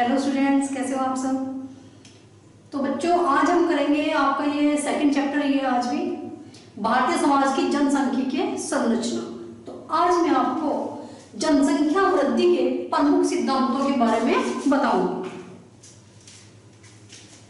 Hello students, कैसे हो आप सब। तो बच्चों, आज हम करेंगे आपका ये सेकंड चैप्टर ये आज भी भारतीय समाज की जनसांख्यिकीय संरचना। तो आज मैं आपको जनसंख्या वृद्धि के प्रमुख सिद्धांतों के बारे में बताऊंगी।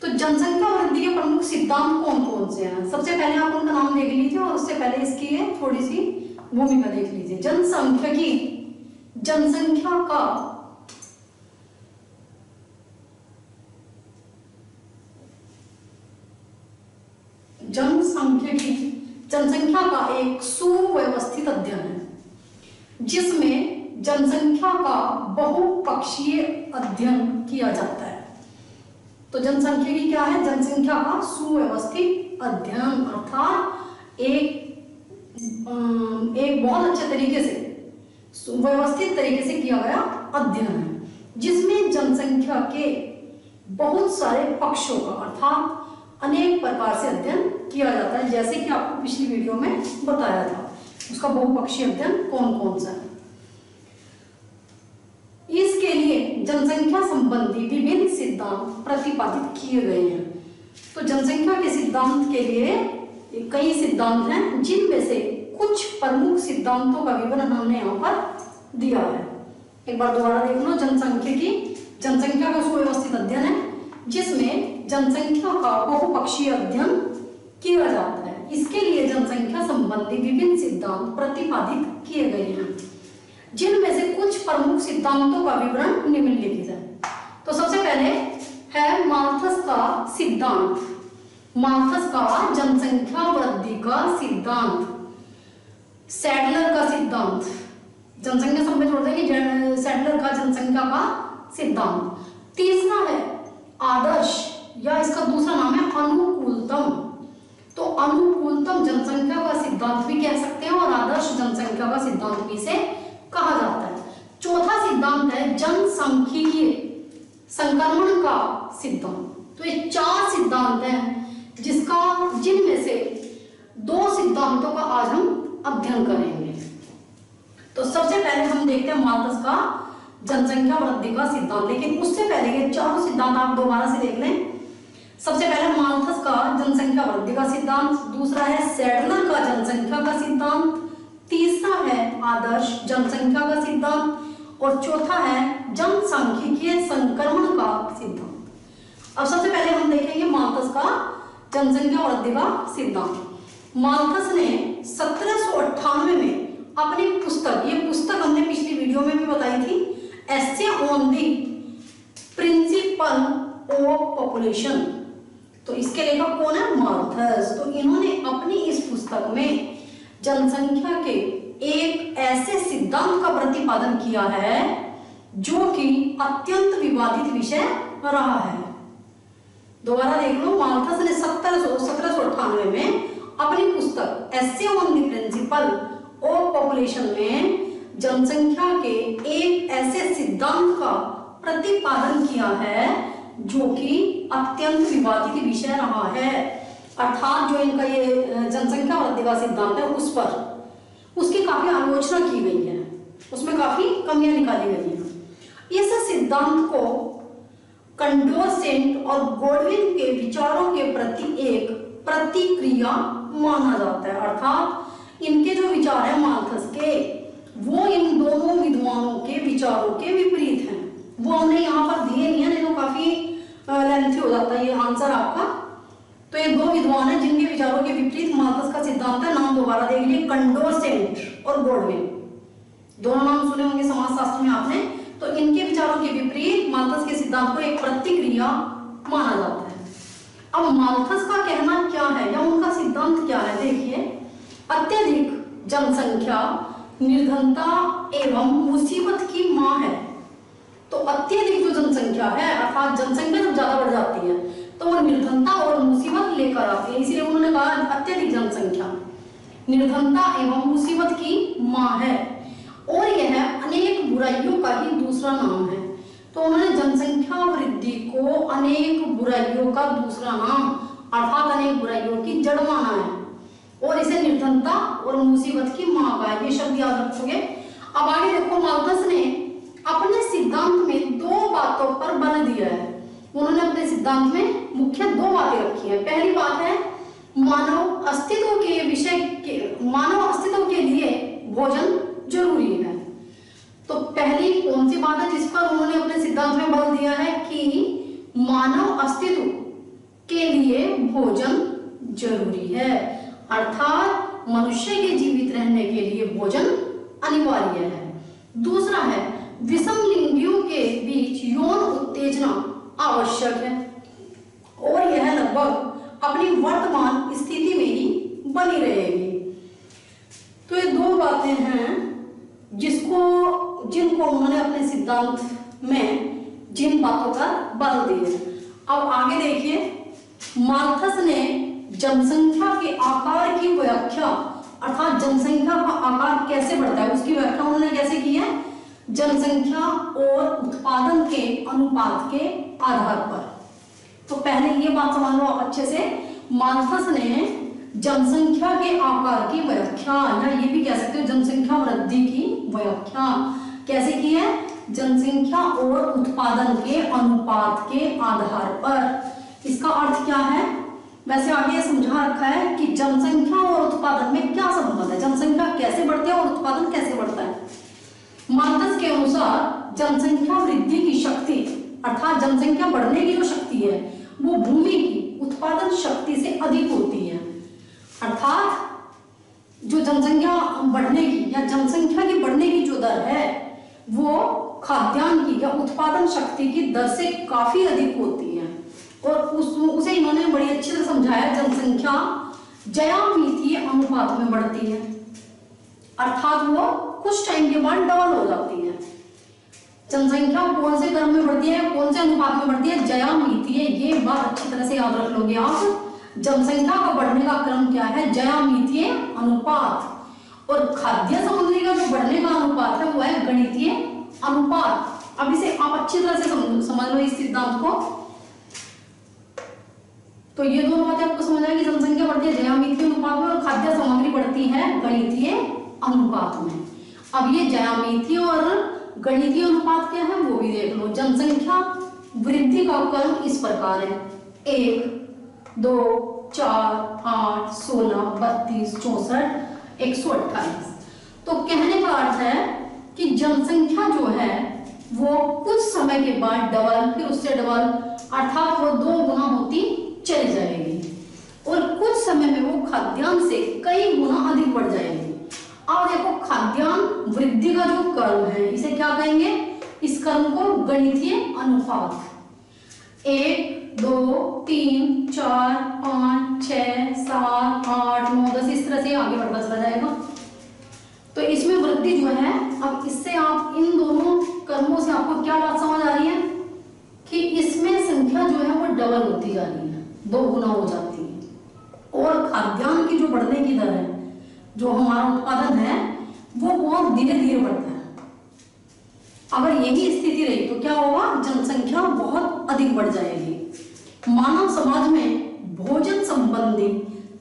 तो जनसंख्या वृद्धि के प्रमुख सिद्धांत कौन कौन से हैं, सबसे पहले आप उनका नाम देख लीजिए और उससे पहले इसकी थोड़ी सी भूमिका देख लीजिए। जनसंख्या का एक सुव्यवस्थित अध्ययन है जिसमें जनसंख्या का बहुपक्षीय अध्ययन किया जाता है। तो जनसंख्या की क्या है? जनसंख्या का सुव्यवस्थित अध्ययन, अर्थात एक बहुत अच्छे तरीके से व्यवस्थित तरीके से किया गया अध्ययन है जिसमें जनसंख्या के बहुत सारे पक्षों का अर्थात अनेक प्रकार से अध्ययन किया जाता है, जैसे कि आपको पिछली वीडियो में बताया था। उसका बहुपक्षीय अध्ययन कौन कौन सा है। इसके लिए जनसंख्या संबंधी विभिन्न सिद्धांत प्रतिपादित किए गए हैं। तो जनसंख्या के सिद्धांत के लिए कई सिद्धांत हैं, जिनमें से कुछ प्रमुख सिद्धांतों का विवरण हमने यहाँ पर दिया है। एक बार दोबारा देख लो। जनसंख्या का सुव्यवस्थित अध्ययन है जिसमें जनसंख्या का बहुपक्षीय अध्ययन किया जाता है। इसके लिए जनसंख्या संबंधी विभिन्न सिद्धांत प्रतिपादित किए गए हैं, जिनमें से कुछ प्रमुख सिद्धांतों का विवरण निम्नलिखित है। तो सबसे पहले है माल्थस का सिद्धांत। माल्थस का जनसंख्या वृद्धि का सिद्धांत, सैडलर का सिद्धांत, जनसंख्या सब में जोड़ देंगे, सैडलर का जनसंख्या का सिद्धांत। तीसरा है आदर्श, या इसका दूसरा नाम है अनुकूलतम। तो अनुकूलतम जनसंख्या का सिद्धांत भी कह सकते हैं और आदर्श जनसंख्या का सिद्धांत भी से कहा जाता है। चौथा सिद्धांत है जनसांख्यिकीय संक्रमण का सिद्धांत। तो ये चार सिद्धांत हैं जिनमें से दो सिद्धांतों का आज हम अध्ययन करेंगे। तो सबसे पहले हम देखते हैं माल्थस का जनसंख्या वृद्धि का सिद्धांत, लेकिन उससे पहले ये चारों सिद्धांत आप दोबारा से देख लें। सबसे पहले माल्थस का जनसंख्या वृद्धि का सिद्धांत, दूसरा है सैडलर का जनसंख्या का सिद्धांत, तीसरा है आदर्श जनसंख्या का सिद्धांत और चौथा है जनसांख्यिकीय संक्रमण का सिद्धांत। अब सबसे पहले हम देखेंगे माल्थस का जनसंख्या वृद्धि का सिद्धांत। माल्थस ने 1798 में अपनी पुस्तक, ये पुस्तक हमने पिछली वीडियो में भी बताई थी, essay on the principle of population. तो इसके लेखक कौन है? माल्थस। तो इन्होंने अपनी इस पुस्तक में जनसंख्या के एक ऐसे सिद्धांत का प्रतिपादन किया है जो कि अत्यंत विवादित विषय रहा है। दोबारा देख लो। माल्थस ने 1798 में अपनी पुस्तक essay on the principle of population में जनसंख्या के एक ऐसे सिद्धांत का प्रतिपादन किया है जो कि अत्यंत विवादित विषय रहा है। अर्थात जो इनका ये जनसंख्या वृद्धि का सिद्धांत है उस पर उसकी काफी आलोचना की गई है, उसमें काफी कमियां निकाली गई हैं। इस सिद्धांत को कंडोरसेट और गॉडविन के विचारों के प्रति एक प्रतिक्रिया माना जाता है। अर्थात इनके जो विचार है माल्थस के, वो इन दोनों विद्वानों के विचारों के विपरीत हैं। वो हमने यहाँ पर दिए नहीं है, नहीं तो काफी लेंथी हो जाता है ये आंसर आपका। तो ये दो विद्वान हैं जिनके विचारों के विपरीत माल्थस का सिद्धांत है। नाम दोबारा देख लीजिए, कंडोरसेट और गॉडविन। दोनों नाम सुने होंगे समाजशास्त्र में आपने। तो इनके विचारों के विपरीत माल्थस के सिद्धांत को एक प्रतिक्रिया माना जाता है। अब माल्थस का कहना क्या है या उनका सिद्धांत क्या है? देखिए, अत्यधिक जनसंख्या निर्धनता एवं मुसीबत की मां है। तो अत्यधिक जो जनसंख्या है, अर्थात जनसंख्या जब ज्यादा बढ़ जाती है तो वो निर्धनता और मुसीबत लेकर आती है। इसलिए उन्होंने कहा अत्यधिक जनसंख्या निर्धनता एवं मुसीबत की मां है और यह अनेक बुराइयों का ही दूसरा नाम है। तो उन्होंने जनसंख्या वृद्धि को अनेक बुराइयों का दूसरा नाम अर्थात अनेक बुराइयों की जड़ माना है और इसे निर्धनता और मुसीबत की मां का है। ये शब्द याद रखोगे। अब आगे देखो, माल्थस ने अपने सिद्धांत में दो बातों पर बल अपने सिद्धांत में मुख्य दो बातें रखी हैं। पहली बात है मानव अस्तित्व के लिए भोजन जरूरी है। तो पहली कौन सी बात है जिस पर उन्होंने अपने सिद्धांत में बल दिया है कि मानव अस्तित्व के लिए भोजन जरूरी है, अर्थात मनुष्य के जीवित रहने के लिए भोजन अनिवार्य है। दूसरा है विषम लिंगियों के बीच यौन उत्तेजना आवश्यक है और यह लगभग अपनी वर्तमान स्थिति में ही बनी रहेगी। तो ये दो बातें हैं जिनको उन्होंने अपने सिद्धांत में जिन बातों का बल दिया। अब आगे देखिए, माल्थस ने जनसंख्या के आकार की व्याख्या, अर्थात जनसंख्या का आकार कैसे बढ़ता है उसकी व्याख्या उन्होंने कैसे की है, जनसंख्या और उत्पादन के अनुपात के आधार पर। तो पहले ये बात समझ लो अच्छे से, माल्थस ने जनसंख्या के आकार की व्याख्या, या ये भी कह सकते हो जनसंख्या वृद्धि की व्याख्या कैसे की है, जनसंख्या और उत्पादन के अनुपात के आधार पर। इसका अर्थ क्या है, वैसे आगे समझा रखा है कि जनसंख्या और उत्पादन में क्या संबंध है, जनसंख्या कैसे बढ़ती है और उत्पादन कैसे बढ़ता है। माल्थस के अनुसार जनसंख्या वृद्धि की शक्ति, अर्थात जनसंख्या बढ़ने की जो शक्ति है वो भूमि की उत्पादन शक्ति से अधिक होती है। अर्थात जो जनसंख्या बढ़ने की या जनसंख्या की बढ़ने की जो दर है वो खाद्यान्न की या उत्पादन शक्ति की दर से काफी अधिक होती है। और उसे इन्होंने बड़ी अच्छे से समझाया, जनसंख्या ज्यामितीय अनुपात में बढ़ती है, अर्थात वो कुछ टाइम के बाद डबल हो जाती है। जनसंख्या कौन से क्रम में बढ़ती है, कौन से अनुपात में बढ़ती है, ज्यामितीय। ये बात अच्छी तरह से याद रख लोगे आप, जनसंख्या का बढ़ने का क्रम क्या है, ज्यामितीय अनुपात। और खाद्य सामग्री का जो बढ़ने का अनुपात है वो है गणितीय अनुपात। अब इसे आप अच्छी तरह से समझ लो इस सिद्धांत को। तो ये दोनों बातें आपको समझ आएगी, जनसंख्या बढ़ती है ज्यामितीय अनुपात में और खाद्य सामग्री बढ़ती है गणितीय अनुपात में। अब ये ज्यामितीय और गणितीय अनुपात क्या है वो भी देख लो। जनसंख्या वृद्धि का क्रम इस प्रकार है, 1, 2, 4, 8, 16, 32, 64, 128। तो कहने का अर्थ है कि जनसंख्या जो है वो कुछ समय के बाद डबल, फिर उससे डबल, अर्थात वो 2 गुना होती चली जाएगी और कुछ समय में वो खाद्यान्न से कई गुना अधिक बढ़ जाएगी। अब देखो खाद्यान्न वृद्धि का जो क्रम है इसे क्या कहेंगे, इस क्रम को गणितीय अनुपात। 1, 2, 3, 4, 5, 6, 7, 8, 9, 10 इस तरह से आगे बढ़ता चला जाएगा। तो इसमें वृद्धि जो है, अब इससे आप इन दोनों क्रमों से आपको क्या बात समझ आ रही है कि इसमें संख्या जो है वो डबल होती जा रही है, 2 गुना हो जाती है। और खाद्यान्न की जो बढ़ने की दर है, जो हमारा उत्पादन है वो बहुत धीरे धीरे बढ़ता है। अगर यही स्थिति रही तो क्या होगा, जनसंख्या बहुत अधिक बढ़ जाएगी। मानव समाज में भोजन संबंधी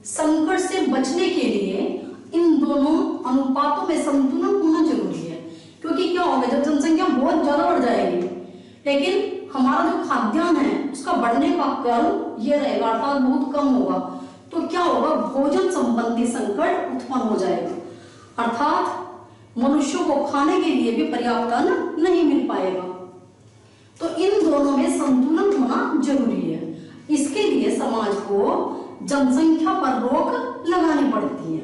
संकट से बचने के लिए इन दोनों अनुपातों में संतुलन होना जरूरी है। क्योंकि क्या होगा, जब जनसंख्या बहुत ज्यादा बढ़ जाएगी लेकिन हमारा जो खाद्यान्न है उसका बढ़ने का क्रम ये रहेगा, अर्थात बहुत कम होगा, तो क्या होगा, भोजन संबंधी संकट उत्पन्न हो जाएगा, अर्थात मनुष्यों को खाने के लिए भी पर्याप्त अन्न नहीं मिल पाएगा। तो इन दोनों में संतुलन होना जरूरी है। इसके लिए समाज को जनसंख्या पर रोक लगानी पड़ती है।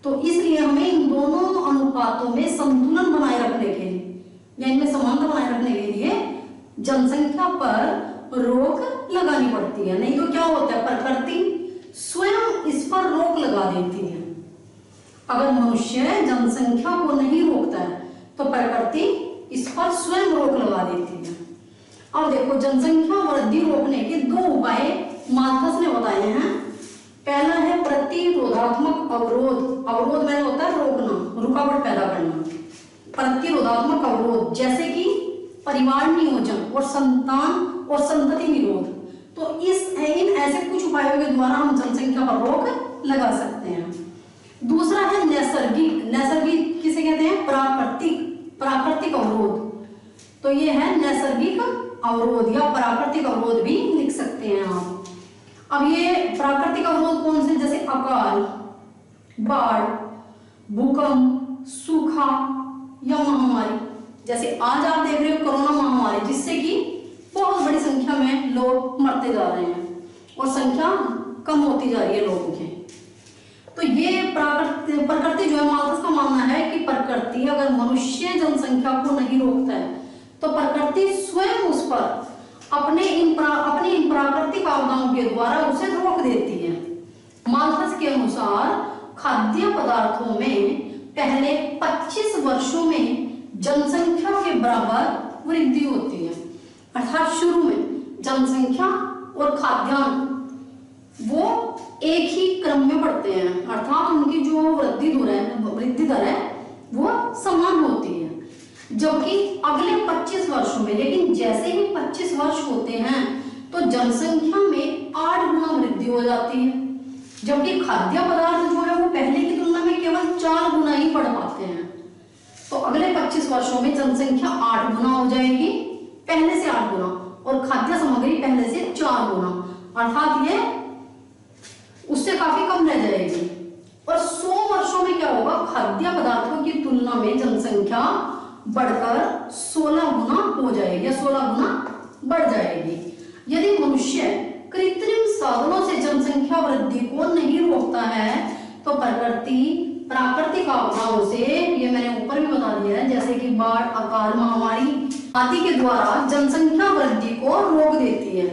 तो इसलिए हमें इन दोनों अनुपातों में संतुलन बनाए रखने के लिए या इनमें समानता बनाए रखने के लिए जनसंख्या पर रोक लगानी पड़ती है। नहीं तो क्या होता है, प्रकृति स्वयं इस पर रोक लगा देती है। अगर मनुष्य जनसंख्या को नहीं रोकता है तो प्रकृति इस पर स्वयं रोक लगा देती है। अब देखो, जनसंख्या वृद्धि रोकने के 2 उपाय माल्थस ने बताए हैं। पहला है प्रतिरोधात्मक अवरोध। अवरोध में होता है रोकना, रुकावट पैदा करना। प्रतिरोधात्मक अवरोध जैसे कि परिवार नियोजन और संतान और संतति निरोध। तो इन ऐसे कुछ उपायों के द्वारा हम जनसंख्या पर रोक लगा सकते हैं। दूसरा है किसे कहते हैं, प्राकृतिक अवरोध। तो ये है नैसर्गिक अवरोध या प्राकृतिक अवरोध भी लिख सकते हैं आप। अब ये प्राकृतिक अवरोध कौन से, जैसे अकाल, बाढ़, भूकंप, सूखा या महामारी। जैसे आज आप देख रहे हो कोरोना महामारी, जिससे कि बहुत बड़ी संख्या में लोग मरते जा रहे हैं और संख्या कम होती जा रही है लोगों की। तो ये प्रकृति जो है, माल्थस का मानना है कि प्रकृति अगर मनुष्य जनसंख्या को नहीं रोकता है तो प्रकृति स्वयं उस पर अपनी इन प्राकृतिक आपदाओं के द्वारा उसे रोक देती है। माल्थस के अनुसार खाद्य पदार्थों में पहले 25 वर्षों में जनसंख्या के बराबर वृद्धि होती है। अर्थात शुरू में जनसंख्या और खाद्यान्न वो एक ही क्रम में बढ़ते हैं, अर्थात उनकी जो वृद्धि दर है वो समान होती है। जबकि अगले 25 वर्षों में, लेकिन जैसे ही 25 वर्ष होते हैं तो जनसंख्या में 8 गुना वृद्धि हो जाती है, जबकि खाद्य पदार्थ जो है वो पहले की तुलना में केवल 4 गुना ही बढ़ पाते हैं। तो अगले 25 वर्षों में जनसंख्या 8 गुना हो जाएगी, पहले से 8 गुना, और खाद्य सामग्री पहले से 4 गुना, अर्थात ये उससे काफी कम रह जाएगी। और 100 वर्षों में क्या होगा, खाद्य पदार्थों की तुलना में जनसंख्या बढ़कर 16 गुना हो जाएगी या 16 गुना बढ़ जाएगी। यदि मनुष्य कृत्रिम साधनों से जनसंख्या वृद्धि को नहीं रोकता है तो प्रकृति प्राकृतिक आपदाओं से, ये मैंने ऊपर भी बता दिया है, जैसे कि बाढ़, अकाल, महामारी आदि के द्वारा जनसंख्या वृद्धि को रोक देती है।